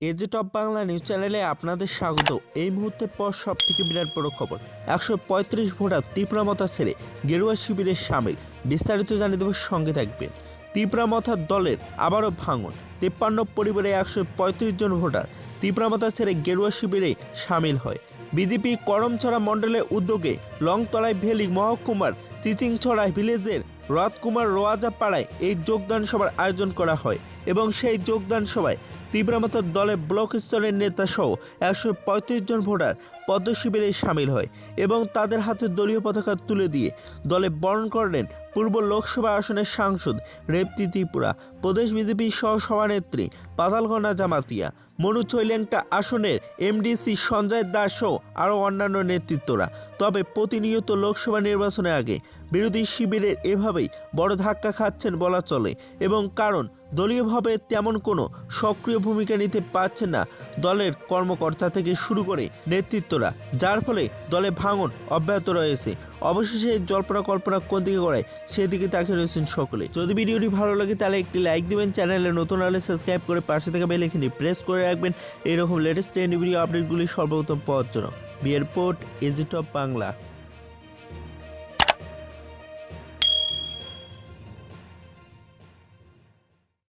এজে top Bangla news চ্যানেলে আপনাদের স্বাগত। এই মুহূর্তের পর সব থেকে বিরাট বড় খবর, 135 ভোটার তীব্রামথা ছেড়ে গেরুয়া শিবিরে সামিল। বিস্তারিত জানিয়ে দেব, সঙ্গে থাকবেন। তীব্রামথার দলের আবারও ভাঙন, 53 পরিবারে 135 জন ভোটার তীব্রামথা ছেড়ে গেরুয়া শিবিরে সামিল হয়। বিজেপি করমছড়া মণ্ডলের উদ্যোগে লংতলায় ভেলি মহকুমার চিচিংছড়া ভিলেজের রথকুমার রোয়াজাপাড়ায় এই যোগদান সভার আয়োজন করা হয় এবং সেই যোগদান সভায় তীব্রামথার দলের ব্লক স্তরের নেতা সহ 135 জন ভোটার পদ্ম শিবিরে সামিল হয় এবং তাদের হাতে দলীয় পতাকা তুলে দিয়ে দলে বরণ করলেন পূর্ব লোকসভা আসনের সাংসদ রেবতী ত্রিপুরা, প্রদেশ বিজেপি সহ সভানেত্রী পাতালগোনা জামাতিয়া, মনু চৈলেংটা আসনের এমডিসি সঞ্জয় দাস সহ আরও অন্যান্য নেতৃত্বরা। তবে প্রতিনিয়ত লোকসভা নির্বাচনের আগে বিরোধী শিবিরের এভাবেই বড় ধাক্কা খাচ্ছেন বলা চলে, এবং কারণ দলীয়ভাবে তেমন কোনো সক্রিয় ভূমিকা নিতে পারছে না দলের কর্মকর্তা থেকে শুরু করে নেতৃত্বরা, যার ফলে দলে ভাঙন অব্যাহত রয়েছে। অবশেষে জল্পনা কল্পনা কোন দিকে গড়ায় সেদিকে তাকিয়ে রয়েছেন সকলে। যদি ভিডিওটি ভালো লাগে তাহলে একটি লাইক দিবেন, চ্যানেলে নতুন হলে সাবস্ক্রাইব করে পাশে থাকা বেল আইকনটি প্রেস করে রাখবেন এইরকম লেটেস্ট ভিডিও আপডেটগুলি সর্বপ্রথম পাওয়ার জন্য। বিয়ের পোর্ট এজে টপ বাংলা।